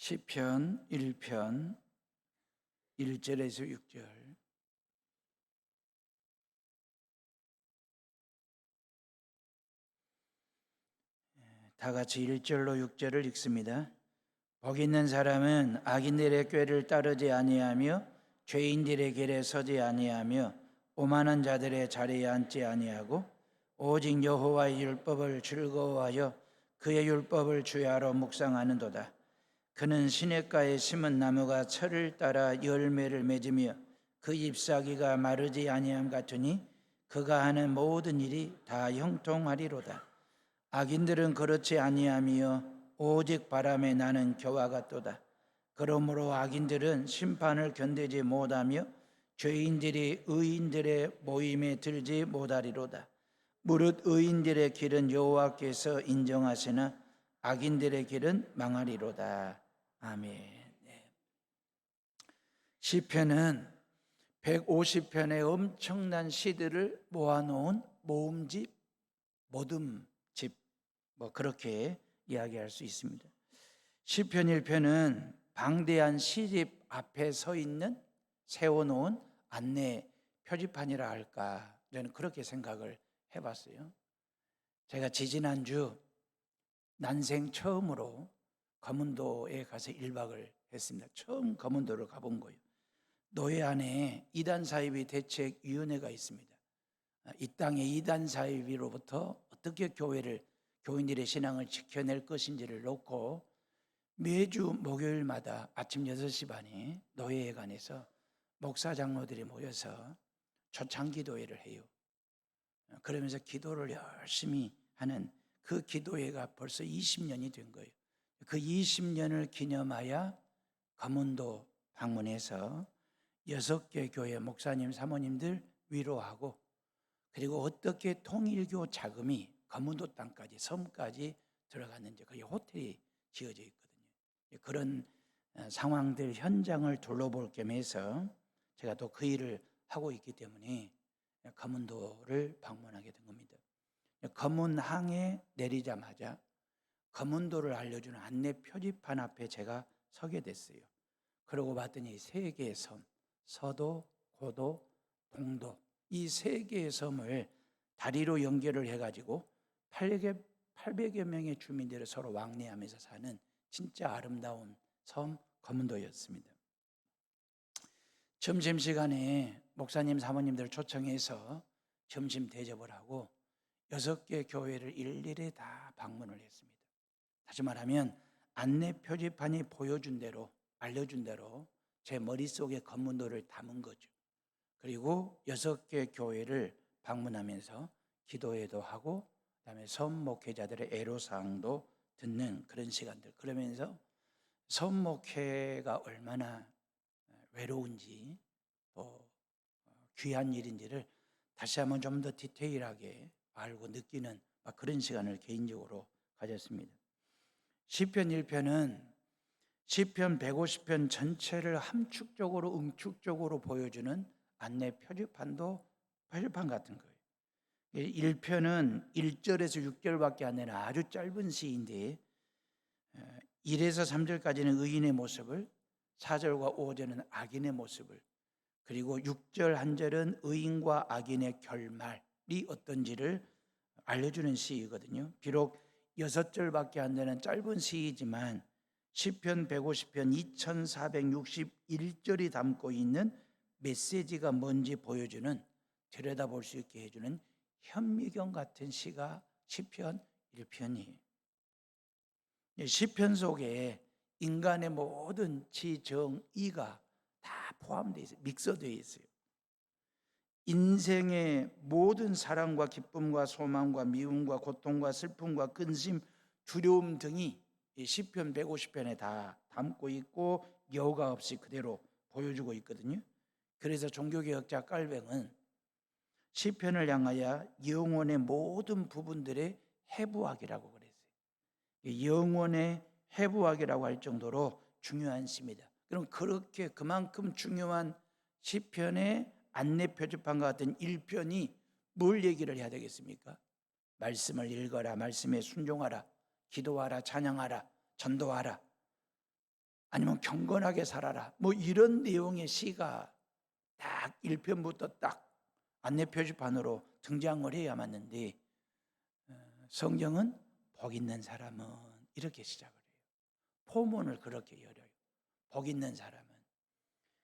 시편 1편 1절에서 6절. 다 같이 1절로 6절을 읽습니다. 복 있는 사람은 악인들의 꾀를 따르지 아니하며 죄인들의 길에 서지 아니하며 오만한 자들의 자리에 앉지 아니하고 오직 여호와의 율법을 즐거워하여 그의 율법을 주야로 묵상하는도다. 그는 시냇가에 심은 나무가 철을 따라 열매를 맺으며 그 잎사귀가 마르지 아니함 같으니 그가 하는 모든 일이 다 형통하리로다. 악인들은 그렇지 아니하며 오직 바람에 나는 겨와 같도다. 그러므로 악인들은 심판을 견디지 못하며 죄인들이 의인들의 모임에 들지 못하리로다. 무릇 의인들의 길은 여호와께서 인정하시나 악인들의 길은 망하리로다. 아멘. 네. 시편은 150편의 엄청난 시들을 모아놓은 모음집, 모듬집, 그렇게 이야기할 수 있습니다. 시편 1편은 방대한 시집 앞에 서 있는 세워놓은 안내 표지판이라 할까, 저는 그렇게 생각을 해봤어요. 제가 지지난주 난생 처음으로 거문도에 가서 1박을 했습니다. 처음 거문도를 가본 거예요. 노예 안에 이단 사이비 대책위원회가 있습니다. 이 땅의 이단 사이비로부터 어떻게 교인들의 신앙을 지켜낼 것인지를 놓고 매주 목요일마다 아침 6시 반에 노예회관에서 목사 장로들이 모여서 초창기도회를 해요. 그러면서 기도를 열심히 하는 그 기도회가 벌써 20년이 된 거예요. 그 20년을 기념하여 거문도 방문해서 6개 교회 목사님, 사모님들 위로하고, 그리고 어떻게 통일교 자금이 거문도 땅까지, 섬까지 들어갔는지, 거기 호텔이 지어져 있거든요. 그런 상황들, 현장을 둘러볼 겸해서 제가 또 그 일을 하고 있기 때문에 거문도를 방문하게 된 겁니다. 거문항에 내리자마자 거문도를 알려주는 안내 표지판 앞에 제가 서게 됐어요. 그러고 봤더니 세 개의 섬, 서도, 고도, 동도, 이 세 개의 섬을 다리로 연결을 해가지고 800여 명의 주민들을 서로 왕래하면서 사는 진짜 아름다운 섬 거문도였습니다. 점심시간에 목사님, 사모님들을 초청해서 점심 대접을 하고 6개 교회를 일일이 다 방문을 했습니다. 다시 말하면 안내 표지판이 보여준 대로, 알려준 대로 제 머릿속에 거문도를 담은 거죠. 그리고 6개 교회를 방문하면서 기도회도 하고, 그다음에 섬 목회자들의 애로사항도 듣는 그런 시간들, 그러면서 섬 목회가 얼마나 외로운지 또 귀한 일인지를 다시 한번 좀 더 디테일하게 알고 느끼는 그런 시간을 개인적으로 가졌습니다. 시편 1편은 시편 150편 전체를 함축적으로, 응축적으로 보여주는 안내 표지판 같은 거예요. 1편은 1절에서 6절밖에 안 되는 아주 짧은 시인데 1에서 3절까지는 의인의 모습을, 4절과 5절은 악인의 모습을, 그리고 6절 한 절은 의인과 악인의 결말이 어떤지를 알려주는 시이거든요. 비록 6절밖에 안 되는 짧은 시이지만 시편 150편 2461절이 담고 있는 메시지가 뭔지 보여주는, 들여다볼 수 있게 해주는 현미경 같은 시가 시편 1편이에요. 시편 속에 인간의 모든 지정의가 다 포함되어 있어요. 믹서되어 있어요. 인생의 모든 사랑과 기쁨과 소망과 미움과 고통과 슬픔과 근심, 두려움 등이 시편 150편에 다 담고 있고 여과 없이 그대로 보여주고 있거든요. 그래서 종교개혁자 깔뱅은 시편을 향하여 영혼의 모든 부분들의 해부학이라고 그랬어요. 영혼의 해부학이라고 할 정도로 중요한 시입니다. 그럼 그렇게 그만큼 중요한 시편의 안내 표지판과 같은 1편이 뭘 얘기를 해야 되겠습니까? 말씀을 읽어라, 말씀에 순종하라, 기도하라, 찬양하라, 전도하라. 아니면 경건하게 살아라, 뭐 이런 내용의 시가 딱 1편부터 딱 안내 표지판으로 등장을 해야 맞는데, 성경은 복 있는 사람은 이렇게 시작을 해요. 포문을 그렇게 열어요. 복 있는 사람은.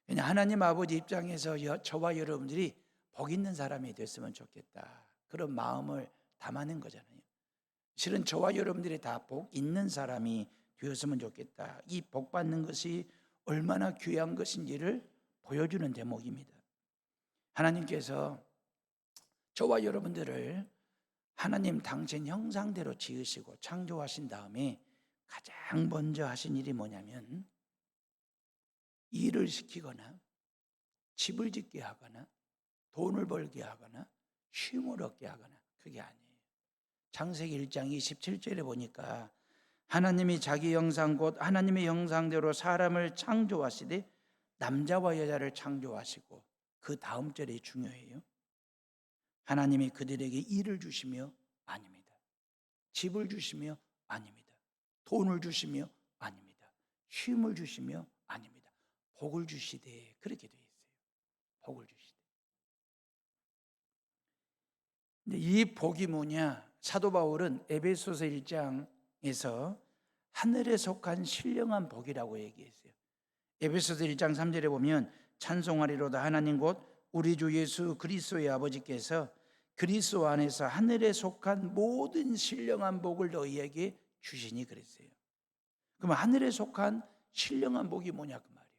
그냥 하나님 아버지 입장에서 저와 여러분들이 복 있는 사람이 됐으면 좋겠다, 그런 마음을 담아낸 거잖아요. 실은 저와 여러분들이 다 복 있는 사람이 되었으면 좋겠다, 이 복 받는 것이 얼마나 귀한 것인지를 보여주는 대목입니다. 하나님께서 저와 여러분들을 하나님 당신 형상대로 지으시고 창조하신 다음에 가장 먼저 하신 일이 뭐냐면, 일을 시키거나 집을 짓게 하거나 돈을 벌게 하거나 쉼을 얻게 하거나, 그게 아니에요. 창세기 1장 27절에 보니까 하나님이 자기 형상 곧 하나님의 형상대로 사람을 창조하시되 남자와 여자를 창조하시고, 그 다음 절이 중요해요. 하나님이 그들에게 일을 주시며 아닙니다. 집을 주시며 아닙니다. 돈을 주시며 아닙니다. 쉼을 주시며 아닙니다. 복을 주시되, 그렇게 되어 있어요. 복을 주시되. 근데 이 복이 뭐냐? 사도 바울은 에베소서 1장에서 하늘에 속한 신령한 복이라고 얘기했어요. 에베소서 1장 3절에 보면 찬송하리로다 하나님 곧 우리 주 예수 그리스도의 아버지께서 그리스도 안에서 하늘에 속한 모든 신령한 복을 너희에게 주시니, 그랬어요. 그러면 하늘에 속한 신령한 복이 뭐냐 그 말이에요.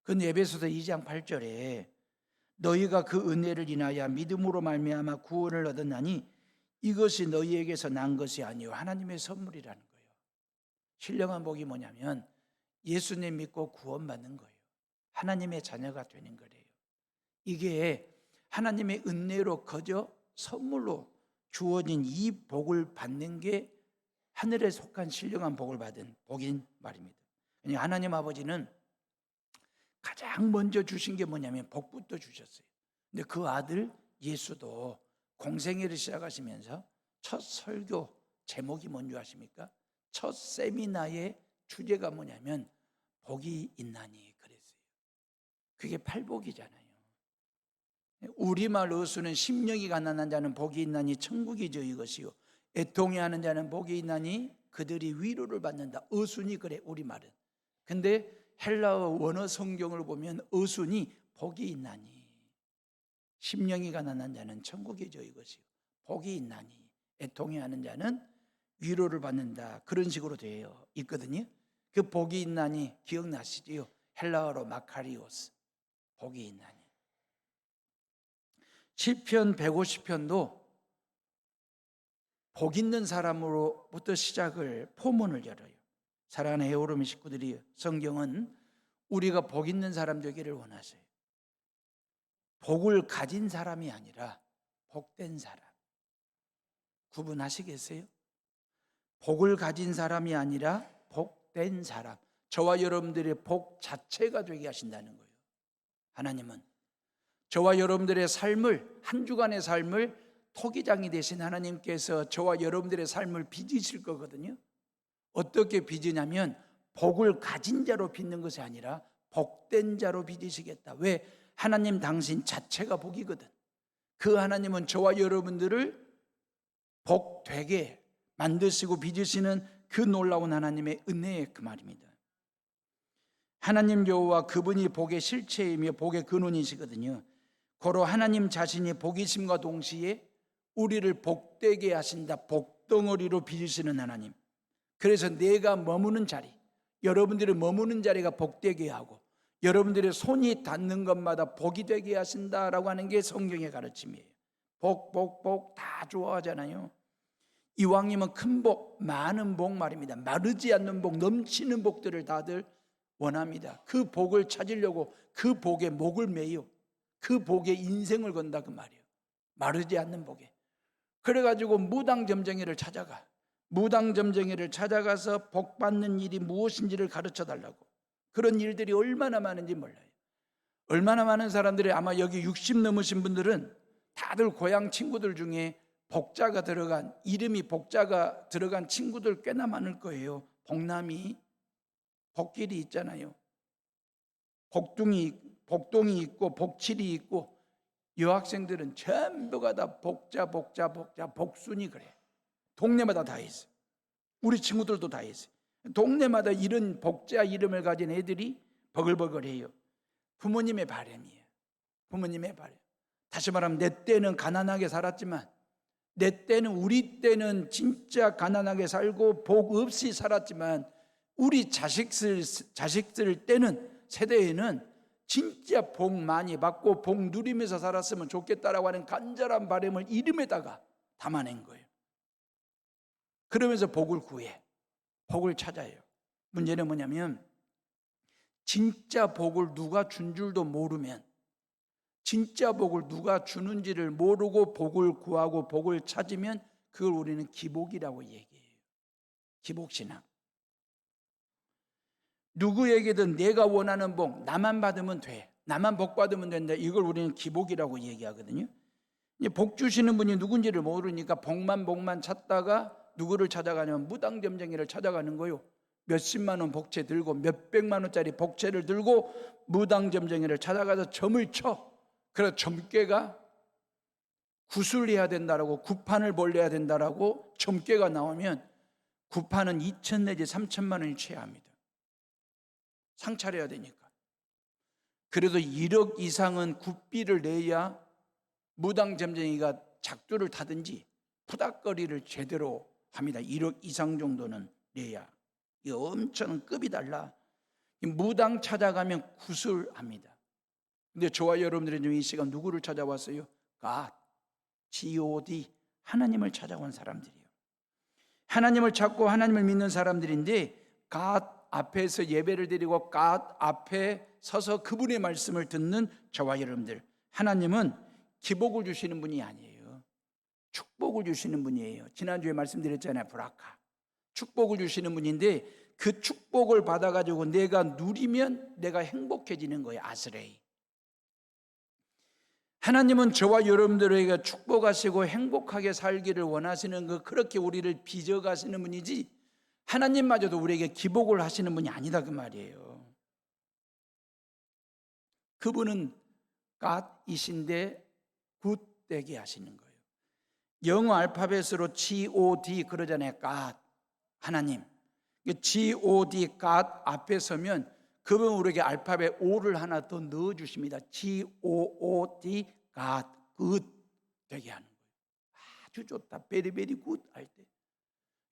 근데 에베소서 2장 8절에 너희가 그 은혜를 인하여 믿음으로 말미암아 구원을 얻었나니 이것이 너희에게서 난 것이 아니요 하나님의 선물이라는 거예요. 신령한 복이 뭐냐면 예수님 믿고 구원받는 거예요. 하나님의 자녀가 되는 거래요. 이게 하나님의 은혜로 거저 선물로 주어진 이 복을 받는 게 하늘에 속한 신령한 복을 받은 복인 말입니다. 그러니까 하나님 아버지는 가장 먼저 주신 게 뭐냐면 복부터 주셨어요. 근데 그 아들 예수도 공생애를 시작하시면서 첫 설교 제목이 뭔지 아십니까? 첫 세미나의 주제가 뭐냐면 복이 있나니 그랬어요. 그게 팔복이잖아요. 우리말 어수는 심령이 가난한 자는 복이 있나니 천국이죠 이것이요, 애통해하는 자는 복이 있나니 그들이 위로를 받는다. 어순이 그래 우리말은. 근데 헬라어 원어 성경을 보면 어순이 복이 있나니, 심령이 가난한 자는 천국이죠 이것이요, 복이 있나니 애통해하는 자는 위로를 받는다, 그런 식으로 되어 있거든요. 그 복이 있나니 기억나시지요? 헬라어로 마카리오스, 복이 있나니. 시편 150편도 복 있는 사람으로부터 시작을 포문을 열어요. 사랑하는 헤어로미 식구들이, 성경은 우리가 복 있는 사람 되기를 원하세요. 복을 가진 사람이 아니라 복된 사람. 구분하시겠어요? 복을 가진 사람이 아니라 복된 사람. 저와 여러분들의 복 자체가 되게 하신다는 거예요. 하나님은 저와 여러분들의 삶을, 한 주간의 삶을 토기장이 되신 하나님께서 저와 여러분들의 삶을 빚으실 거거든요. 어떻게 빚으냐면 복을 가진 자로 빚는 것이 아니라 복된 자로 빚으시겠다. 왜? 하나님 당신 자체가 복이거든. 그 하나님은 저와 여러분들을 복되게 만드시고 빚으시는 그 놀라운 하나님의 은혜의 그 말입니다. 하나님 여호와 그분이 복의 실체이며 복의 근원이시거든요. 고로 하나님 자신이 복이심과 동시에 우리를 복되게 하신다. 복덩어리로 빚으시는 하나님. 그래서 내가 머무는 자리, 여러분들이 머무는 자리가 복되게 하고 여러분들의 손이 닿는 것마다 복이 되게 하신다라고 하는 게 성경의 가르침이에요. 복 다 좋아하잖아요. 이왕이면 큰 복, 많은 복 말입니다. 마르지 않는 복, 넘치는 복들을 다들 원합니다. 그 복을 찾으려고 그 복에 목을 매요. 그 복에 인생을 건다 그 말이에요. 마르지 않는 복에. 그래가지고 무당점쟁이를 찾아가. 무당점쟁이를 찾아가서 복 받는 일이 무엇인지를 가르쳐 달라고. 그런 일들이 얼마나 많은지 몰라요. 얼마나 많은 사람들이, 아마 여기 60 넘으신 분들은 다들 고향 친구들 중에 복자가 들어간, 이름이 복자가 들어간 친구들 꽤나 많을 거예요. 복남이. 복길이 있잖아요. 복동이 있고 복칠이 있고, 여학생들은 전부가 다 복자 복순이 그래. 동네마다 다 있어요. 우리 친구들도 다 있어요. 동네마다 이런 복자 이름을 가진 애들이 버글버글해요. 부모님의 바람이에요. 부모님의 바람. 다시 말하면 내 때는 가난하게 살았지만, 내 때는, 우리 때는 진짜 가난하게 살고 복 없이 살았지만, 우리 자식들 때는, 세대에는 진짜 복 많이 받고 복 누리면서 살았으면 좋겠다라고 하는 간절한 바람을 이름에다가 담아낸 거예요. 그러면서 복을 구해, 복을 찾아요. 문제는 뭐냐면, 진짜 복을 누가 준 줄도 모르면, 진짜 복을 누가 주는지를 모르고 복을 구하고 복을 찾으면, 그걸 우리는 기복이라고 얘기해요. 기복신앙. 누구에게든 내가 원하는 복, 나만 받으면 돼, 나만 복 받으면 된다, 이걸 우리는 기복이라고 얘기하거든요. 복 주시는 분이 누군지를 모르니까 복만 찾다가 누구를 찾아가냐면 무당점쟁이를 찾아가는 거예요. 몇십만 원 복채 들고 몇백만 원짜리 복채를 들고 무당점쟁이를 찾아가서 점을 쳐. 그래서 점괘가 구술해야 된다라고, 구판을 벌려야 된다라고 점괘가 나오면 구판은 2천 내지 3천만 원이 최하입니다. 상차려야 되니까. 그래도 1억 이상은 굿비를 내야 무당점쟁이가 작두를 타든지 푸닥거리를 제대로 합니다. 1억 이상 정도는 내야. 이 엄청 급이 달라. 무당 찾아가면 구술합니다. 근데 저와 여러분들이 이 시간 누구를 찾아왔어요? God, 하나님을 찾아온 사람들이에요. 하나님을 찾고 하나님을 믿는 사람들인데, God 앞에서 예배를 드리고 God 앞에 서서 그분의 말씀을 듣는 저와 여러분들, 하나님은 기복을 주시는 분이 아니에요. 축복을 주시는 분이에요. 지난주에 말씀드렸잖아요. 브라카. 축복을 주시는 분인데, 그 축복을 받아가지고 내가 누리면 내가 행복해지는 거예요. 아스레이. 하나님은 저와 여러분들에게 축복하시고 행복하게 살기를 원하시는 그, 그렇게 우리를 빚어가시는 분이지, 하나님마저도 우리에게 기복을 하시는 분이 아니다 그 말이에요. 그분은 God이신데 굿되게 하시는 거예요. 영어 알파벳으로 God 그러잖아요. God, 하나님. God, God 앞에 서면 그분 우리에게 알파벳 O를 하나 더 넣어주십니다. God, God, good 되게 하는 거예요. 아주 좋다. very very good 할 때.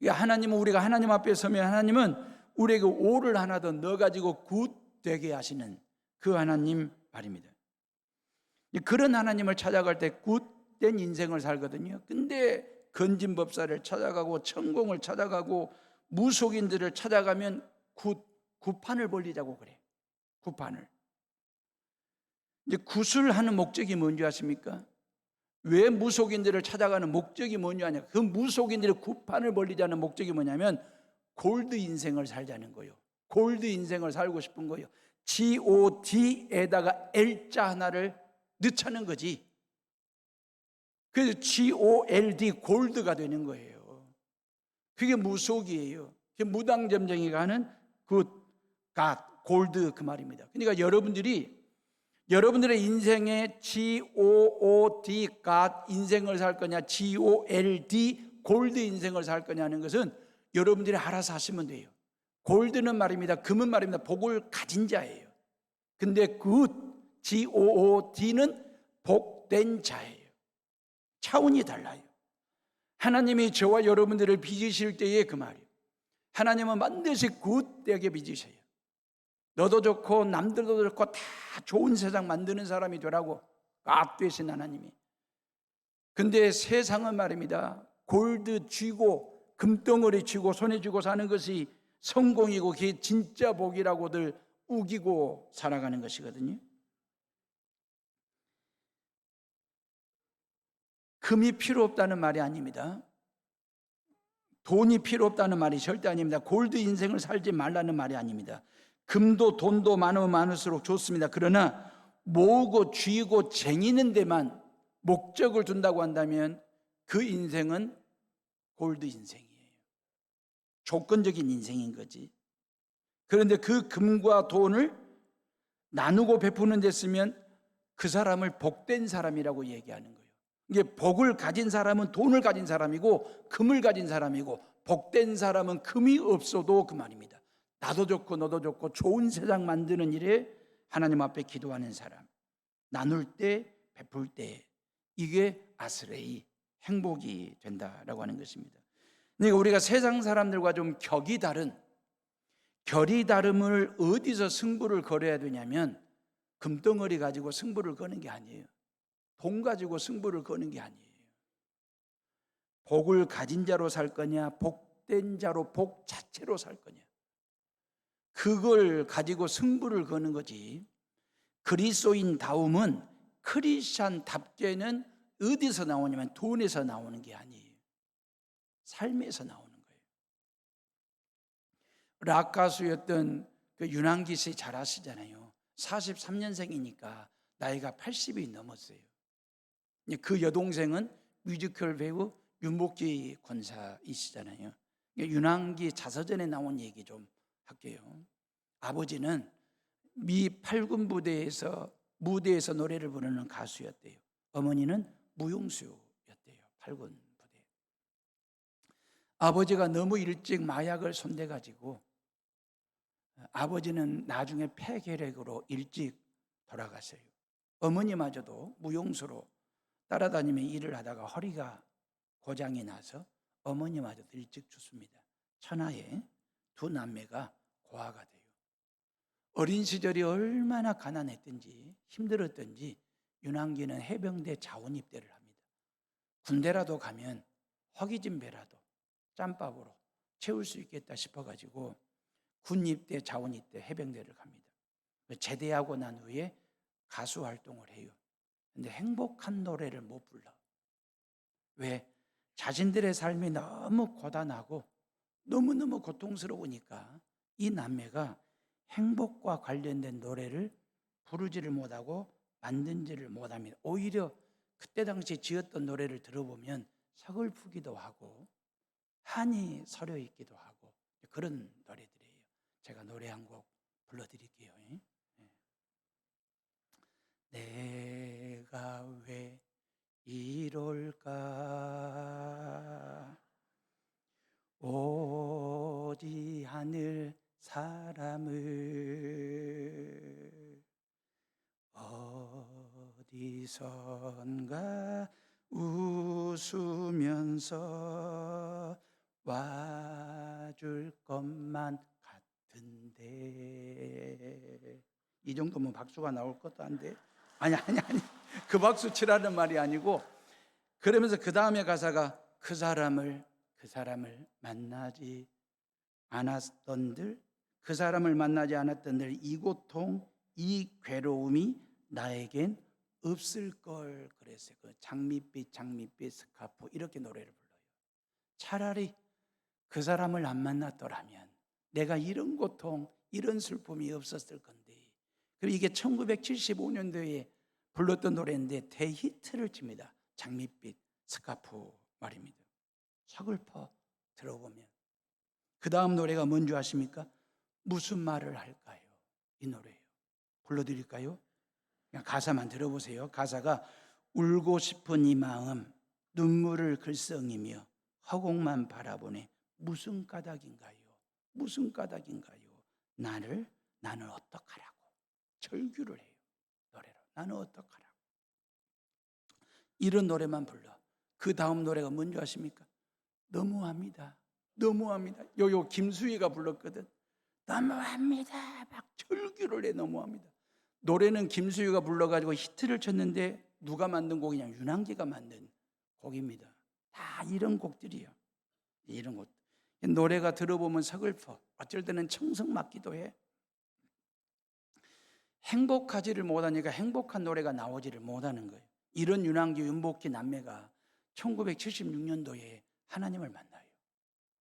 하나님은, 우리가 하나님 앞에 서면 하나님은 우리에게 O를 하나 더 넣어가지고 good 되게 하시는 그 하나님 말입니다. 그런 하나님을 찾아갈 때 굿된 인생을 살거든요. 근데 건진법사를 찾아가고 천공을 찾아가고 무속인들을 찾아가면 구판을 벌리자고 그래. 구판을. 이제 구술하는 목적이 뭔지 아십니까? 왜 무속인들을 찾아가는 목적이 뭐냐? 그 무속인들의 구판을 벌리자는 목적이 뭐냐면 골드 인생을 살자는 거예요. 골드 인생을 살고 싶은 거예요. GOD에다가 L자 하나를 넣자는 거지. 그래서 GOLD, 골드가 되는 거예요. 그게 무속이에요. 그게 무당점쟁이가 하는 그 God, 골드 그 말입니다. 그러니까 여러분들의 인생에 GOOD, God 인생을 살 거냐, GOLD, 골드 인생을 살 거냐는 것은 여러분들이 알아서 하시면 돼요. 골드는 말입니다. 금은 말입니다. 복을 가진 자예요. 근데 GOOD는 복된 자예요. 차원이 달라요. 하나님이 저와 여러분들을 빚으실 때의 그 말이에요. 하나님은 반드시 굿되게 빚으셔요. 너도 좋고 남들도 좋고 다 좋은 세상 만드는 사람이 되라고 되신 하나님이. 근데 세상은 말입니다. 골드 쥐고 금덩어리 쥐고 손에 쥐고 사는 것이 성공이고 그게 진짜 복이라고들 우기고 살아가는 것이거든요. 금이 필요 없다는 말이 아닙니다. 돈이 필요 없다는 말이 절대 아닙니다. 골드 인생을 살지 말라는 말이 아닙니다. 금도 돈도 많으면 많을수록 좋습니다. 그러나 모으고 쥐고 쟁이는 데만 목적을 둔다고 한다면 그 인생은 골드 인생이에요. 조건적인 인생인 거지. 그런데 그 금과 돈을 나누고 베푸는 데 쓰면 그 사람을 복된 사람이라고 얘기하는 거예요. 이게 복을 가진 사람은 돈을 가진 사람이고 금을 가진 사람이고, 복된 사람은 금이 없어도 그 말입니다. 나도 좋고 너도 좋고 좋은 세상 만드는 일에 하나님 앞에 기도하는 사람, 나눌 때 베풀 때, 이게 아스레이, 행복이 된다라고 하는 것입니다. 그러니까 우리가 세상 사람들과 좀 결이 다름을 어디서 승부를 걸어야 되냐면, 금덩어리 가지고 승부를 거는 게 아니에요. 돈 가지고 승부를 거는 게 아니에요. 복을 가진 자로 살 거냐, 복된 자로 복 자체로 살 거냐, 그걸 가지고 승부를 거는 거지. 그리스도인다움은, 크리스찬답게는 어디서 나오냐면 돈에서 나오는 게 아니에요. 삶에서 나오는 거예요. 락 가수였던 그 윤한기 씨 잘 아시잖아요. 43년생이니까 나이가 80이 넘었어요. 그 여동생은 뮤지컬 배우 윤복희 권사이시잖아요. 윤한기 자서전에 나온 얘기 좀 할게요. 아버지는 미 8군 무대에서 노래를 부르는 가수였대요. 어머니는 무용수였대요. 8군 부대. 아버지가 너무 일찍 마약을 손대가지고 아버지는 나중에 폐결핵으로 일찍 돌아갔어요. 어머니마저도 무용수로 따라다니며 일을 하다가 허리가 고장이 나서 어머니마저도 일찍 죽습니다. 천하에 두 남매가 고아가 돼요. 어린 시절이 얼마나 가난했든지 힘들었든지 윤한기는 해병대 자원 입대를 합니다. 군대라도 가면 허기진 배라도 짬밥으로 채울 수 있겠다 싶어가지고 군 입대, 자원 입대, 해병대를 갑니다. 제대하고 난 후에 가수 활동을 해요. 근데 행복한 노래를 못 불러. 왜? 자신들의 삶이 너무 고단하고 너무너무 고통스러우니까 이 남매가 행복과 관련된 노래를 부르지를 못하고 만든지를 못합니다. 오히려 그때 당시 지었던 노래를 들어보면 서글프기도 하고 한이 서려 있기도 하고 그런 노래들이에요. 제가 노래 한 곡 불러드릴게요. 내가 왜 이럴까, 오지 하늘 사람을 어디선가 웃으면서 와줄 것만 같은데. 이 정도면 박수가 나올 것도 한데, 아니 그 박수 치라는 말이 아니고, 그러면서 그 다음에 가사가 그 사람을 만나지 않았던들, 그 사람을 만나지 않았던들 이 고통 이 괴로움이 나에겐 없을 걸 그랬어요. 그 장밋빛 스카프 이렇게 노래를 불러요. 차라리 그 사람을 안 만났더라면 내가 이런 고통 이런 슬픔이 없었을 건데. 그리고 이게 1975년도에 불렀던 노래인데 대히트를 칩니다. 장밋빛 스카프 말입니다. 서글퍼 들어보면. 그 다음 노래가 뭔지 아십니까? 무슨 말을 할까요? 이 노래예요. 불러드릴까요? 그냥 가사만 들어보세요. 가사가 울고 싶은 이 마음 눈물을 글썽이며 허공만 바라보네. 무슨 까닭인가요? 무슨 까닭인가요? 나는 어떡하라고 절규를 해요. 노래로 나는 어떡하라고. 이런 노래만 불러. 그 다음 노래가 뭔지 아십니까? 너무합니다. 요 김수희가 불렀거든. 너무합니다. 막 절규를 해. 너무합니다. 노래는 김수희가 불러가지고 히트를 쳤는데 누가 만든 곡이냐? 윤한기가 만든 곡입니다. 다 이런 곡들이에요. 이런 곡. 노래가 들어보면 서글퍼. 어쩔 때는 청성 맞기도 해. 행복하지를 못하니까 행복한 노래가 나오지를 못하는 거예요. 이런 윤한기, 윤복희 남매가 1976년도에 하나님을 만나요.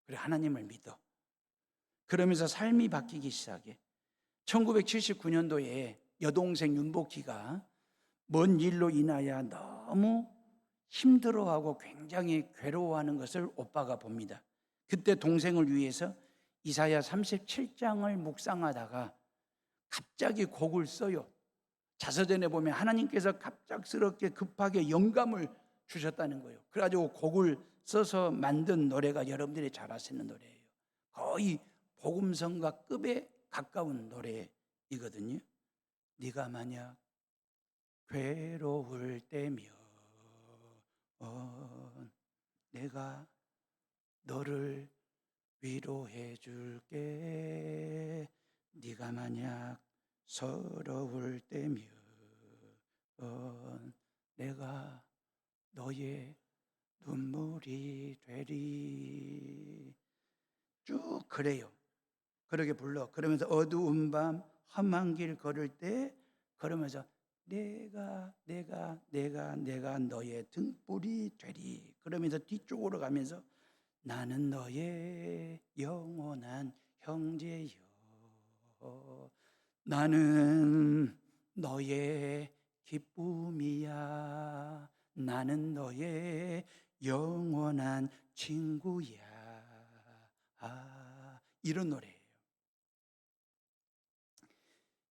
그래, 하나님을 믿어. 그러면서 삶이 바뀌기 시작해. 1979년도에 여동생 윤복희가 먼 일로 인하여 너무 힘들어하고 굉장히 괴로워하는 것을 오빠가 봅니다. 그때 동생을 위해서 이사야 37장을 묵상하다가 갑자기 곡을 써요. 자서전에 보면 하나님께서 갑작스럽게 급하게 영감을 주셨다는 거예요. 그래가지고 곡을 써서 만든 노래가 여러분들이 잘 아시는 노래예요. 거의 복음성가 급에 가까운 노래이거든요. 네가 만약 괴로울 때면 내가 너를 위로해 줄게. 네가 만약 서러울 때면 내가 너의 눈물이 되리. 쭉 그래요. 그렇게 불러. 그러면서 어두운 밤 험한 길 걸을 때 그러면서 내가 너의 등불이 되리. 그러면서 뒤쪽으로 가면서 나는 너의 영원한 형제여. 나는 너의 기쁨이야. 나는 너의 영원한 친구야. 이런 노래예요.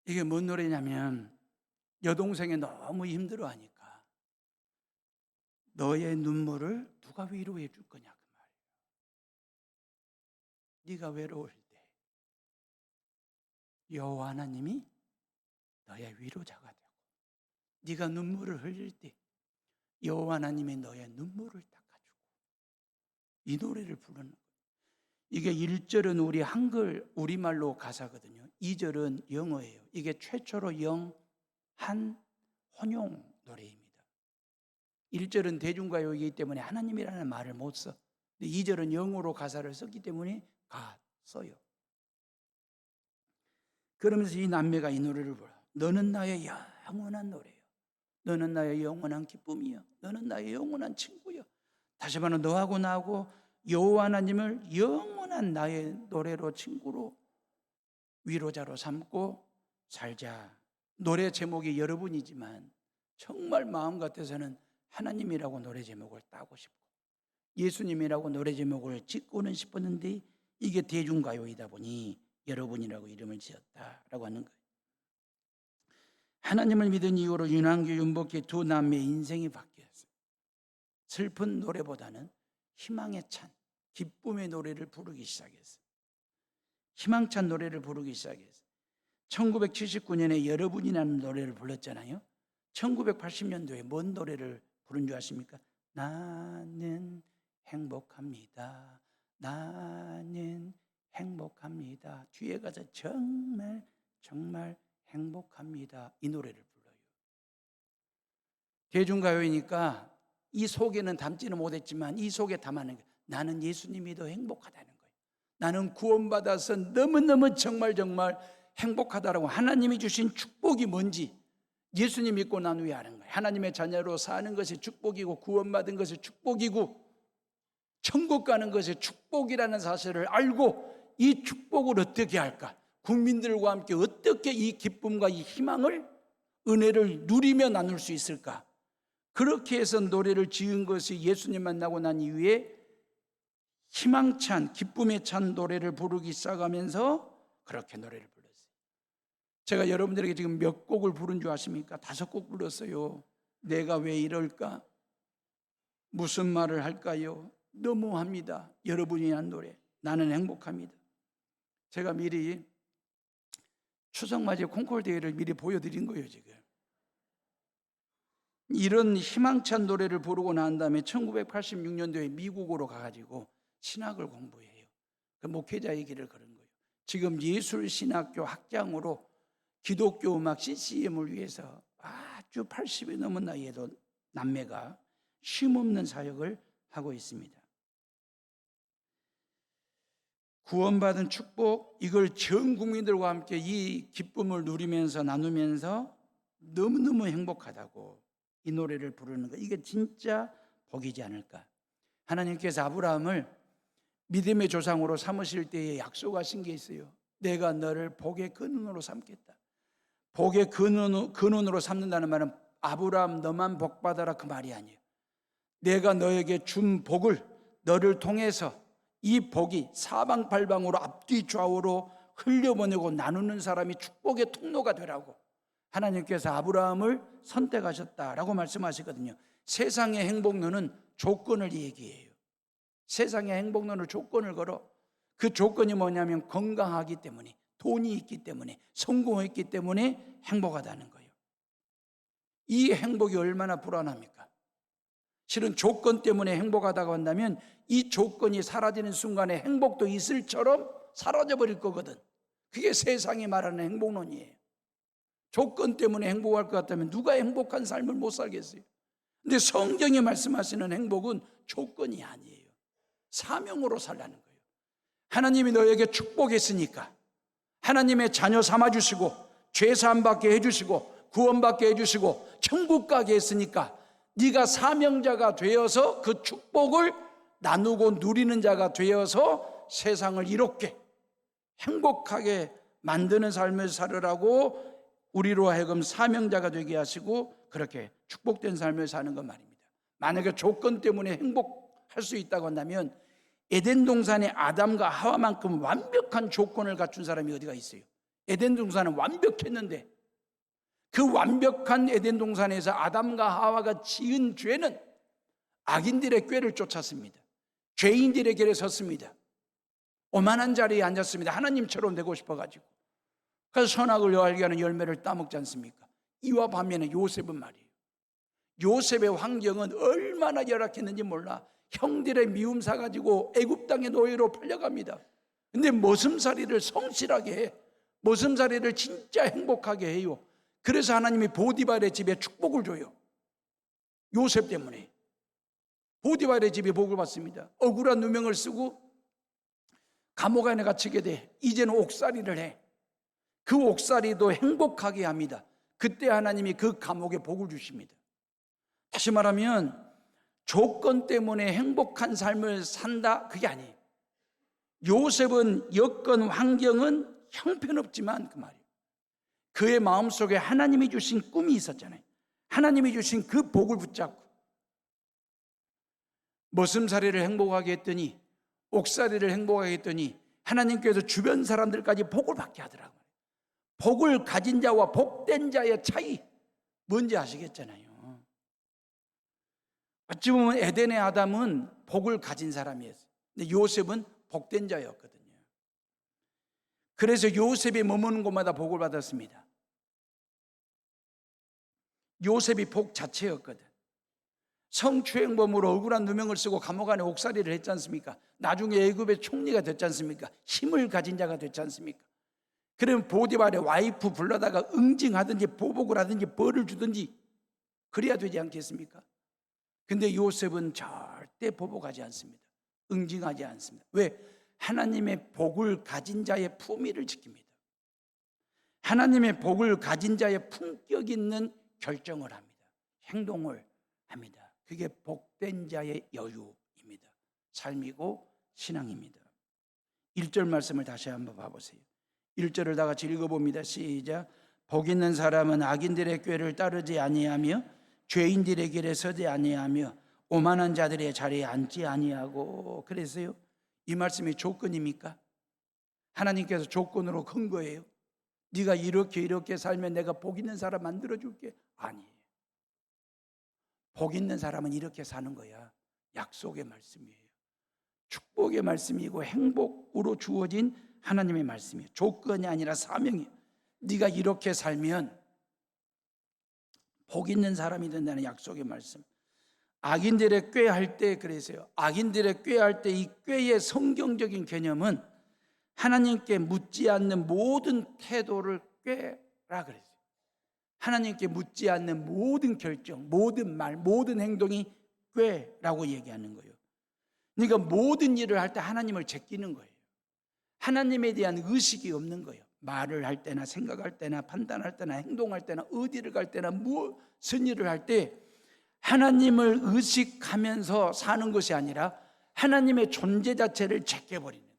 이게 뭔 노래냐면 여동생이 너무 힘들어하니까 너의 눈물을 누가 위로해 줄 거냐 그 말이에요. 네가 외로울 때 여호와 하나님이 너의 위로자가 되고, 네가 눈물을 흘릴 때 여호와 하나님이 너의 눈물을 닦아주고, 이 노래를 부르는 거예요. 이게 1절은 우리 한글 우리말로 가사거든요. 2절은 영어예요. 이게 최초로 영한 혼용 노래입니다. 1절은 대중가요이기 때문에 하나님이라는 말을 못 써. 2절은 영어로 가사를 썼기 때문에 써요. 그러면서 이 남매가 이 노래를 불러. 너는 나의 영원한 노래요. 너는 나의 영원한 기쁨이요. 너는 나의 영원한 친구요. 다시 말하면 너하고 나하고 여호와 하나님을 영원한 나의 노래로, 친구로, 위로자로 삼고 살자. 노래 제목이 여러분이지만 정말 마음 같아서는 하나님이라고 노래 제목을 따고 싶고 예수님이라고 노래 제목을 짓고는 싶었는데 이게 대중가요이다 보니 여러분이라고 이름을 지었다라고 하는 거예요. 하나님을 믿은 이후로 윤한규, 윤복희 두 남매의 인생이 바뀌었어요. 슬픈 노래보다는 희망에 찬 기쁨의 노래를 부르기 시작했어요. 희망찬 노래를 부르기 시작했어요. 1979년에 여러분이라는 노래를 불렀잖아요. 1980년도에 뭔 노래를 부른 줄 아십니까? 나는 행복합니다. 나는 행복합니다. 뒤에 가서 정말 정말 행복합니다. 이 노래를 불러요. 대중가요이니까 이 속에는 담지는 못했지만 이 속에 담아낸 거예요. 나는 예수님이 더 행복하다는 거예요. 나는 구원받아서 너무너무 정말 행복하다라고 하나님이 주신 축복이 뭔지 예수님 믿고 난 후에 아는 거예요. 하나님의 자녀로 사는 것이 축복이고 구원받은 것이 축복이고 천국 가는 것이 축복이라는 사실을 알고 이 축복을 어떻게 할까? 국민들과 함께 어떻게 이 기쁨과 이 희망을, 은혜를 누리며 나눌 수 있을까? 그렇게 해서 노래를 지은 것이 예수님 만나고 난 이후에 희망찬, 기쁨에 찬 노래를 부르기 시작하면서 그렇게 노래를 불렀어요. 제가 여러분들에게 지금 몇 곡을 부른 줄 아십니까? 5곡 불렀어요. 내가 왜 이럴까? 무슨 말을 할까요? 너무합니다. 여러분이 한 노래. 나는 행복합니다. 제가 미리 추석맞이 콩쿨 대회를 미리 보여드린 거예요, 지금. 이런 희망찬 노래를 부르고 난 다음에 1986년도에 미국으로 가가지고 신학을 공부해요. 그 목회자의 길을 걸은 거예요. 지금 예술신학교 학장으로 기독교 음악 CCM을 위해서 아주 80이 넘은 나이에도 남매가 쉼없는 사역을 하고 있습니다. 구원받은 축복, 이걸 전 국민들과 함께 이 기쁨을 누리면서 나누면서 너무너무 행복하다고 이 노래를 부르는 거, 이게 진짜 복이지 않을까. 하나님께서 아브라함을 믿음의 조상으로 삼으실 때에 약속하신 게 있어요. 내가 너를 복의 근원으로 삼겠다. 복의 근원으로 삼는다는 말은 아브라함 너만 복받아라 그 말이 아니에요. 내가 너에게 준 복을 너를 통해서 이 복이 사방팔방으로 앞뒤 좌우로 흘려보내고 나누는 사람이 축복의 통로가 되라고 하나님께서 아브라함을 선택하셨다라고 말씀하시거든요. 세상의 행복론은 조건을 얘기해요. 세상의 행복론을 조건을 걸어. 그 조건이 뭐냐면 건강하기 때문에, 돈이 있기 때문에, 성공했기 때문에 행복하다는 거예요. 이 행복이 얼마나 불안합니까? 실은 조건 때문에 행복하다고 한다면 이 조건이 사라지는 순간에 행복도 있을처럼 사라져버릴 거거든. 그게 세상이 말하는 행복론이에요. 조건 때문에 행복할 것 같다면 누가 행복한 삶을 못 살겠어요? 근데 성경이 말씀하시는 행복은 조건이 아니에요. 사명으로 살라는 거예요. 하나님이 너에게 축복했으니까, 하나님의 자녀 삼아주시고 죄사함 받게 해주시고 구원받게 해주시고 천국 가게 했으니까 네가 사명자가 되어서 그 축복을 나누고 누리는 자가 되어서 세상을 이롭게 행복하게 만드는 삶을 살으라고 우리로 하여금 사명자가 되게 하시고 그렇게 축복된 삶을 사는 것 말입니다. 만약에 조건 때문에 행복할 수 있다고 한다면 에덴 동산의 아담과 하와만큼 완벽한 조건을 갖춘 사람이 어디가 있어요? 에덴 동산은 완벽했는데 그 완벽한 에덴 동산에서 아담과 하와가 지은 죄는 악인들의 꾀를 쫓았습니다. 죄인들의 길에 섰습니다. 오만한 자리에 앉았습니다. 하나님처럼 되고 싶어가지고. 그래서 선악을 알게 하는 열매를 따먹지 않습니까? 이와 반면에 요셉은 말이에요. 요셉의 환경은 얼마나 열악했는지 몰라. 형들의 미움 사가지고 애굽 땅의 노예로 팔려갑니다. 근데 머슴살이를 성실하게 해. 머슴살이를 진짜 행복하게 해요. 그래서 하나님이 보디발의 집에 축복을 줘요. 요셉 때문에. 보디발의 집에 복을 받습니다. 억울한 누명을 쓰고 감옥 안에 갇히게 돼. 이제는 옥살이를 해. 그 옥살이도 행복하게 합니다. 그때 하나님이 그 감옥에 복을 주십니다. 다시 말하면 조건 때문에 행복한 삶을 산다, 그게 아니에요. 요셉은 여건 환경은 형편없지만 그 말이에요. 그의 마음속에 하나님이 주신 꿈이 있었잖아요. 하나님이 주신 그 복을 붙잡고 머슴살이를 행복하게 했더니, 옥살이를 행복하게 했더니 하나님께서 주변 사람들까지 복을 받게 하더라고요. 복을 가진 자와 복된 자의 차이 뭔지 아시겠잖아요. 어찌 보면 에덴의 아담은 복을 가진 사람이었어요. 근데 요셉은 복된 자였거든요. 그래서 요셉이 머무는 곳마다 복을 받았습니다. 요셉이 복 자체였거든. 성추행범으로 억울한 누명을 쓰고 감옥 안에 옥살이를 했지 않습니까? 나중에 애굽의 총리가 됐지 않습니까? 힘을 가진 자가 됐지 않습니까? 그러면 보디발의 와이프 불러다가 응징하든지 보복을 하든지 벌을 주든지 그래야 되지 않겠습니까? 근데 요셉은 절대 보복하지 않습니다. 응징하지 않습니다. 왜? 하나님의 복을 가진 자의 품위를 지킵니다. 하나님의 복을 가진 자의 품격 있는 결정을 합니다. 행동을 합니다. 그게 복된 자의 여유입니다. 삶이고 신앙입니다. 1절 말씀을 다시 한번 봐보세요. 1절을 다 같이 읽어봅니다. 시작. 복 있는 사람은 악인들의 꾀를 따르지 아니하며 죄인들의 길에 서지 아니하며 오만한 자들의 자리에 앉지 아니하고. 그래서요, 이 말씀이 조건입니까? 하나님께서 조건으로 큰 거예요. 네가 이렇게 살면 내가 복 있는 사람 만들어줄게. 아니에요. 복 있는 사람은 이렇게 사는 거야. 약속의 말씀이에요. 축복의 말씀이고 행복으로 주어진 하나님의 말씀이에요. 조건이 아니라 사명이에요. 네가 이렇게 살면 복 있는 사람이 된다는 약속의 말씀. 악인들의 꾀할 때 그래서요. 악인들의 꾀할 때 이 꾀의 성경적인 개념은 하나님께 묻지 않는 모든 태도를 꾀라 그랬어요. 하나님께 묻지 않는 모든 결정, 모든 말, 모든 행동이 꾀라고 얘기하는 거예요. 그러니까 모든 일을 할 때 하나님을 제끼는 거예요. 하나님에 대한 의식이 없는 거예요. 말을 할 때나 생각할 때나 판단할 때나 행동할 때나 어디를 갈 때나 무슨 일을 할 때 하나님을 의식하면서 사는 것이 아니라 하나님의 존재 자체를 제껴버리는 거예요.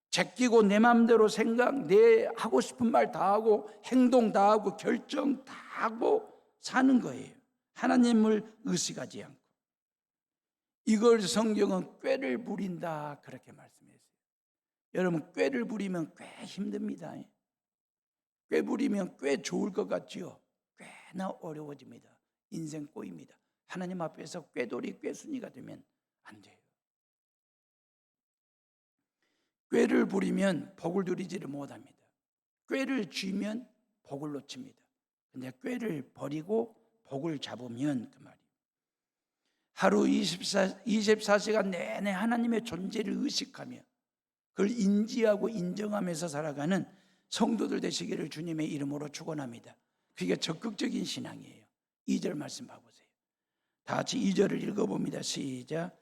제끼고 내 마음대로 생각, 내 하고 싶은 말 다 하고 행동 다 하고 결정 다 하고 사는 거예요. 하나님을 의식하지 않고. 이걸 성경은 꾀를 부린다 그렇게 말씀했어요. 여러분, 꾀를 부리면 꽤 힘듭니다. 꾀 부리면 꽤 좋을 것 같지요? 꽤나 어려워집니다. 인생 꼬입니다. 하나님 앞에서 꾀돌이 꾀순이가 되면 안 돼요. 꾀를 부리면 복을 누리지를 못합니다. 꾀를 쥐면 복을 놓칩니다. 근데 꾀를 버리고 복을 잡으면 그 말이에요. 하루 24시간 내내 하나님의 존재를 의식하며 그걸 인지하고 인정하면서 살아가는 성도들 되시기를 주님의 이름으로 축원합니다. 그게 적극적인 신앙이에요. 2절 말씀 봐보세요. 다 같이 2절을 읽어봅니다. 시작.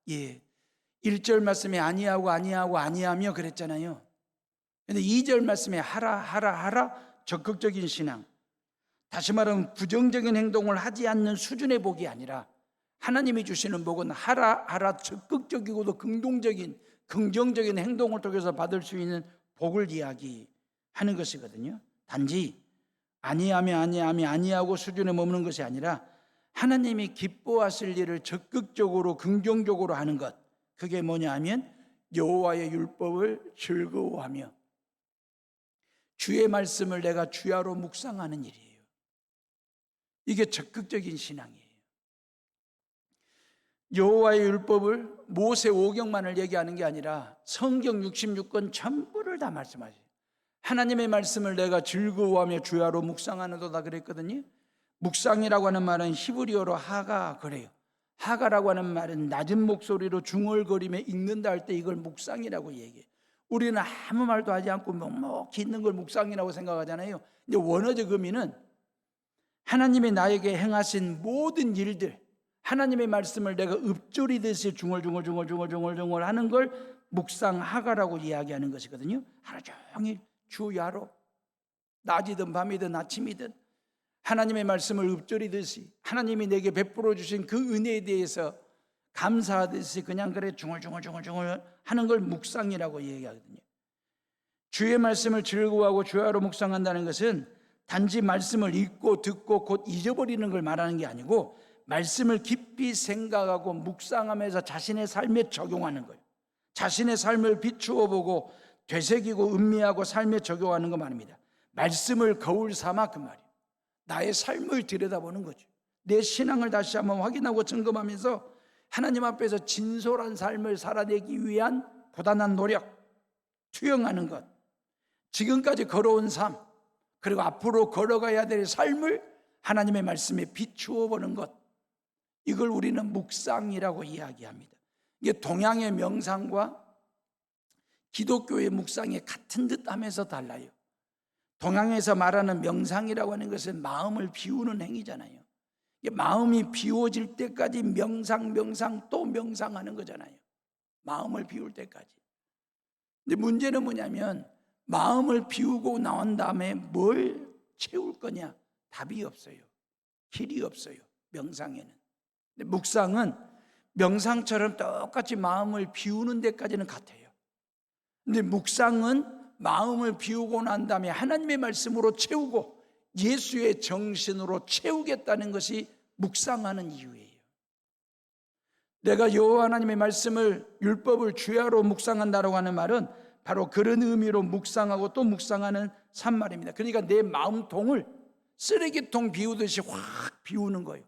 예, 1절 말씀에 아니하며 그랬잖아요. 근데 2절 말씀에 하라 적극적인 신앙. 다시 말하면 부정적인 행동을 하지 않는 수준의 복이 아니라 하나님이 주시는 복은 하라 적극적이고도 긍정적인 행동을 통해서 받을 수 있는 복을 이야기하는 것이거든요. 단지 아니하고 수준에 머무는 것이 아니라 하나님이 기뻐하실 일을 적극적으로 긍정적으로 하는 것, 그게 뭐냐 하면 여호와의 율법을 즐거워하며 주의 말씀을 내가 주야로 묵상하는 일이에요. 이게 적극적인 신앙이에요. 여호와의 율법을 모세 오경만을 얘기하는 게 아니라 성경 66권 전부를 다 말씀하셔요. 하나님의 말씀을 내가 즐거워하며 주야로 묵상하는도다 그랬거든요. 묵상이라고 하는 말은 히브리어로 하가 그래요. 하가라고 하는 말은 낮은 목소리로 중얼거리며 읽는다 할 때 이걸 묵상이라고 얘기해요. 우리는 아무 말도 하지 않고 묵묵히 있는 걸 묵상이라고 생각하잖아요. 근데 원어적 의미는 하나님이 나에게 행하신 모든 일들, 하나님의 말씀을 내가 읊조리듯이 중얼중얼 하는 걸 묵상하가라고 이야기하는 것이거든요. 하루 종일 주야로 낮이든 밤이든 아침이든 하나님의 말씀을 읊조리듯이 하나님이 내게 베풀어 주신 그 은혜에 대해서 감사하듯이 그냥 그래 중얼중얼 하는 걸 묵상이라고 얘기하거든요. 주의 말씀을 즐거워하고 주야로 묵상한다는 것은 단지 말씀을 읽고 듣고 곧 잊어버리는 걸 말하는 게 아니고 말씀을 깊이 생각하고 묵상하면서 자신의 삶에 적용하는 거예요. 자신의 삶을 비추어 보고 되새기고 음미하고 삶에 적용하는 거 말입니다. 말씀을 거울 삼아 그 말이에요. 나의 삶을 들여다보는 거죠. 내 신앙을 다시 한번 확인하고 점검하면서 하나님 앞에서 진솔한 삶을 살아내기 위한 고단한 노력, 투영하는 것, 지금까지 걸어온 삶, 그리고 앞으로 걸어가야 될 삶을 하나님의 말씀에 비추어 보는 것, 이걸 우리는 묵상이라고 이야기합니다. 이게 동양의 명상과 기독교의 묵상이 같은 듯 하면서 달라요. 동양에서 말하는 명상이라고 하는 것은 마음을 비우는 행위잖아요. 마음이 비워질 때까지 명상 또 명상하는 거잖아요. 마음을 비울 때까지. 근데 문제는 뭐냐면 마음을 비우고 나온 다음에 뭘 채울 거냐? 답이 없어요. 길이 없어요. 명상에는. 근데 묵상은 명상처럼 똑같이 마음을 비우는 데까지는 같아요. 근데 묵상은 마음을 비우고 난 다음에 하나님의 말씀으로 채우고 예수의 정신으로 채우겠다는 것이 묵상하는 이유예요. 내가 여호와 하나님의 말씀을 율법을 주야로 묵상한다라고 하는 말은 바로 그런 의미로 묵상하고 또 묵상하는 산말입니다. 그러니까 내 마음통을 쓰레기통 비우듯이 확 비우는 거예요.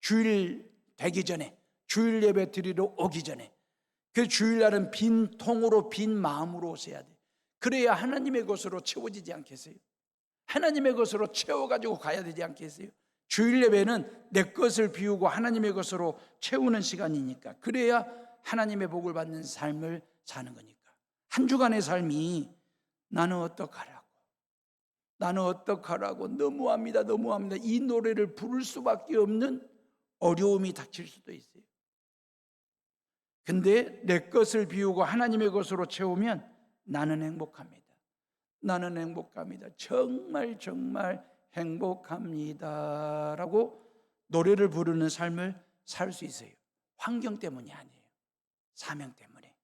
주일 되기 전에, 주일 예배 드리러 오기 전에, 그 주일날은 빈 통으로 빈 마음으로 오셔야 돼요. 그래야 하나님의 것으로 채워지지 않겠어요? 하나님의 것으로 채워가지고 가야 되지 않겠어요? 주일 예배는 내 것을 비우고 하나님의 것으로 채우는 시간이니까, 그래야 하나님의 복을 받는 삶을 사는 거니까. 한 주간의 삶이 나는 어떡하라고 너무합니다 이 노래를 부를 수밖에 없는 어려움이 닥칠 수도 있어요. 근데 내 것을 비우고 하나님의 것으로 채우면 나는 행복합니다. 정말 행복합니다 라고 노래를 부르는 삶을 살 수 있어요. 환경 때문이 아니에요. 사명 때문에.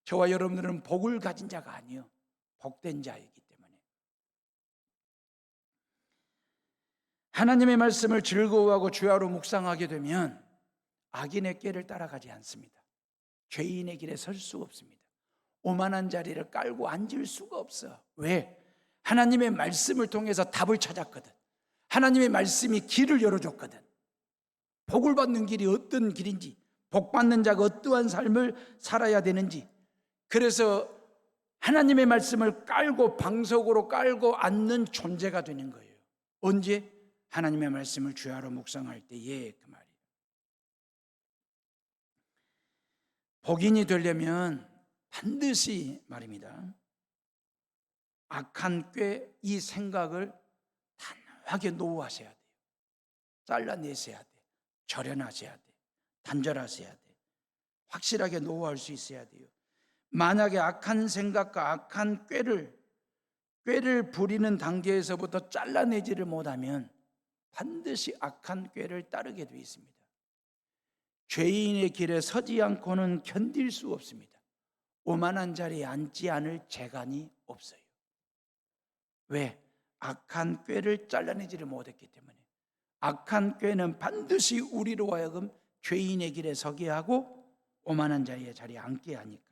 저와 여러분들은 복을 가진 자가 아니에요. 복된 자이기 때문에. 하나님의 말씀을 즐거워하고 주야로 묵상하게 되면 악인의 꾀를 따라가지 않습니다. 죄인의 길에 설 수 없습니다. 오만한 자리를 깔고 앉을 수가 없어. 왜? 하나님의 말씀을 통해서 답을 찾았거든. 하나님의 말씀이 길을 열어줬거든. 복을 받는 길이 어떤 길인지, 복 받는 자가 어떠한 삶을 살아야 되는지. 그래서 하나님의 말씀을 깔고 방석으로 깔고 앉는 존재가 되는 거예요. 언제? 하나님의 말씀을 주야로 묵상할 때에 그 말이에요. 복인이 되려면 반드시 말입니다. 악한 꾀, 이 생각을 단호하게 노하셔야 돼요. 잘라내셔야 돼. 절연하셔야 돼. 단절하셔야 돼. 확실하게 노할 수 있어야 돼요. 만약에 악한 생각과 악한 꾀를 부리는 단계에서부터 잘라내지를 못하면 반드시 악한 꾀를 따르게 되어 있습니다. 죄인의 길에 서지 않고는 견딜 수 없습니다. 오만한 자리에 앉지 않을 재간이 없어요. 왜? 악한 꾀를 잘라내지를 못했기 때문에. 악한 꾀는 반드시 우리로 하여금 죄인의 길에 서게 하고 오만한 자리에 자리에 앉게 하니까.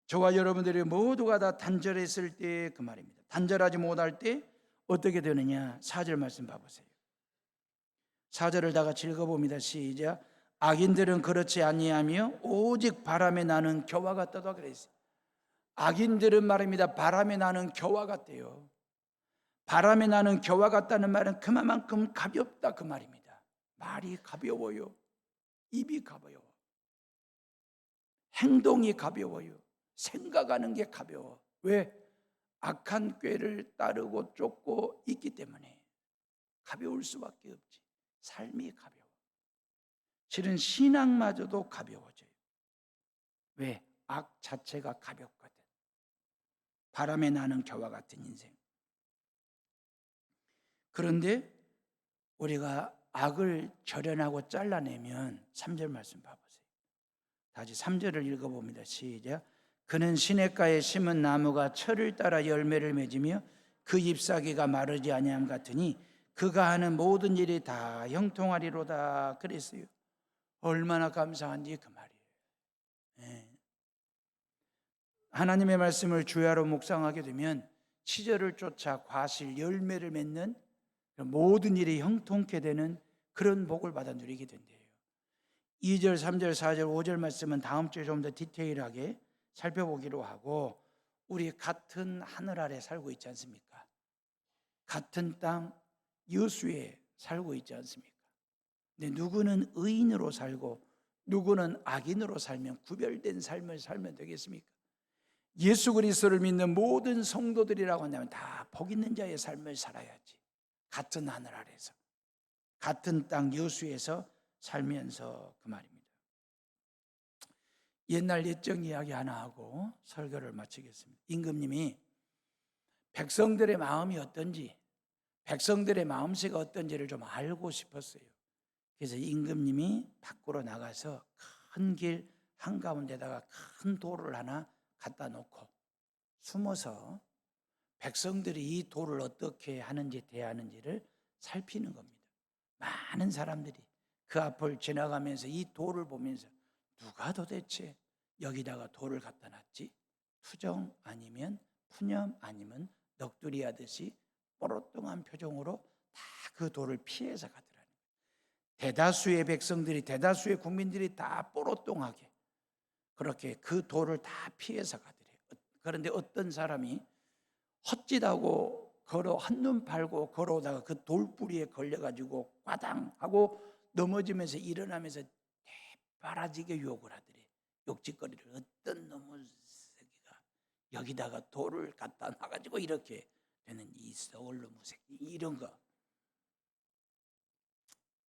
저와 여러분들이 모두가 다 단절했을 때 그 말입니다. 단절하지 못할 때 어떻게 되느냐? 4절 말씀 봐보세요. 4절을 다 같이 읽어봅니다. 시작. 악인들은 그렇지 아니하며 오직 바람에 나는 겨와 같다고 그랬어요. 악인들은 말입니다. 바람에 나는 겨와 같대요. 바람에 나는 겨와 같다는 말은 그만큼 가볍다 그 말입니다. 말이 가벼워요. 입이 가벼워. 행동이 가벼워요. 생각하는 게 가벼워. 왜? 악한 꾀를 따르고 쫓고 있기 때문에 가벼울 수밖에 없지. 삶이 가벼워. 실은 신앙마저도 가벼워져요. 왜? 악 자체가 가볍거든. 바람에 나는 겨와 같은 인생. 그런데 우리가 악을 절연하고 잘라내면 3절 말씀 봐보세요. 다시 3절을 읽어봅니다. 시작. 그는 시냇가에 심은 나무가 철을 따라 열매를 맺으며 그 잎사귀가 마르지 아니함 같으니 그가 하는 모든 일이 다 형통하리로다 그랬어요. 얼마나 감사한지 그 말이에요. 네. 하나님의 말씀을 주야로 묵상하게 되면 시절을 쫓아 과실 열매를 맺는 모든 일이 형통케 되는 그런 복을 받아 누리게 된대요. 2절, 3절, 4절, 5절 말씀은 다음 주에 좀 더 디테일하게 살펴보기로 하고, 우리 같은 하늘 아래 살고 있지 않습니까? 같은 땅 여수에 살고 있지 않습니까? 근데 누구는 의인으로 살고 누구는 악인으로 살면 구별된 삶을 살면 되겠습니까? 예수 그리스도를 믿는 모든 성도들이라고 한다면 다 복 있는 자의 삶을 살아야지. 같은 하늘 아래서 같은 땅 여수에서 살면서 그 말입니다. 옛날 옛적 이야기 하나 하고 설교를 마치겠습니다. 임금님이 백성들의 마음이 어떤지, 백성들의 마음새가 어떤지를 좀 알고 싶었어요. 그래서 임금님이 밖으로 나가서 큰 길 한가운데다가 큰 돌을 하나 갖다 놓고 숨어서 백성들이 이 돌을 어떻게 하는지 대하는지를 살피는 겁니다. 많은 사람들이 그 앞을 지나가면서 이 돌을 보면서 누가 도대체 여기다가 돌을 갖다 놨지? 투정 아니면 푸념 아니면 넋두리 하듯이 뽀로뚱한 표정으로 다 그 돌을 피해서 가더라고요. 대다수의 백성들이, 대다수의 국민들이 다 뽀로뚱하게 그렇게 그 돌을 다 피해서 가더래요. 그런데 어떤 사람이 헛짓하고 걸어 한눈 팔고 걸어오다가 그 돌뿌리에 걸려가지고 과당 하고 넘어지면서 일어나면서 대바라지게 욕을 하더래. 욕짓거리를. 어떤 놈의 새끼가 여기다가 돌을 갖다 놔가지고 이렇게 되는 이 서울 놈의 새끼, 이런 거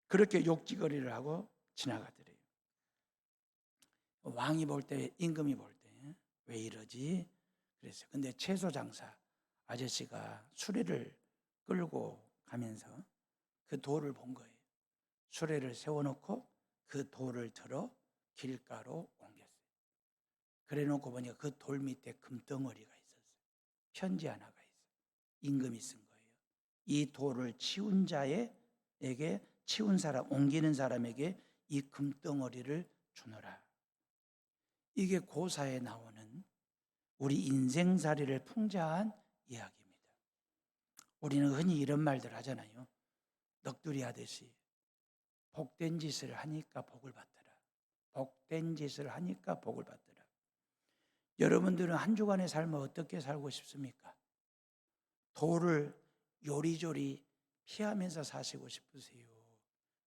그렇게 욕짓거리를 하고 지나가더래요. 왕이 볼 때, 임금이 볼 때 왜 이러지? 그랬어요. 근데 채소 장사 아저씨가 수레를 끌고 가면서 그 돌을 본 거예요. 수레를 세워놓고 그 돌을 들어 길가로 옮겼어요. 그래 놓고 보니까 그 돌 밑에 금덩어리가 있었어요. 편지 하나가 있어요. 임금이 쓴 거예요. 이 돌을 치운 자에게, 치운 사람, 옮기는 사람에게 이 금덩어리를 주노라. 이게 고사에 나오는 우리 인생살이를 풍자한 이야기입니다. 우리는 흔히 이런 말들 하잖아요. 넋두리 하듯이 복된 짓을 하니까 복을 받더라. 복된 짓을 하니까 복을 받더라. 여러분들은 한 주간의 삶을 어떻게 살고 싶습니까? 돌을 요리조리 피하면서 사시고 싶으세요?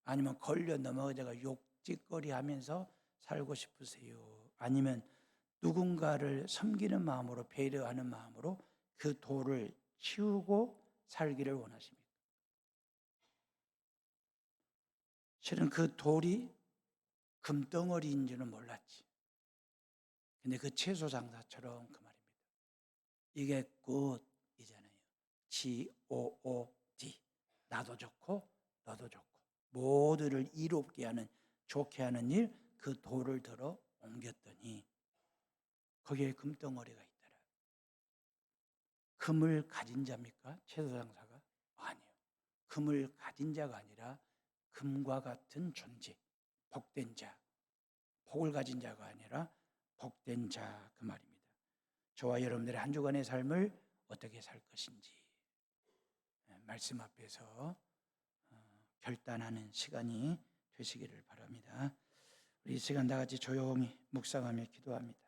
아니면 걸려 넘어가다가 욕짓거리 하면서 살고 싶으세요? 아니면 누군가를 섬기는 마음으로, 배려하는 마음으로 그 돌을 치우고 살기를 원하십니까? 실은 그 돌이 금덩어리인 줄은 몰랐지. 근데 그 채소 장사처럼 그 말입니다. 이게 굿이잖아요. G-O-O-D. 나도 좋고 너도 좋고 모두를 이롭게 하는, 좋게 하는 일, 그 돌을 들어 옮겼더니 거기에 금덩어리가 있더라. 금을 가진 자입니까? 채소 장사가? 아니요. 금을 가진 자가 아니라 금과 같은 존재, 복된 자, 복을 가진 자가 아니라 복된 자, 그 말입니다. 저와 여러분들의 한 주간의 삶을 어떻게 살 것인지 말씀 앞에서 결단하는 시간이 되시기를 바랍니다. 우리 이 시간 다 같이 조용히 묵상하며 기도합니다.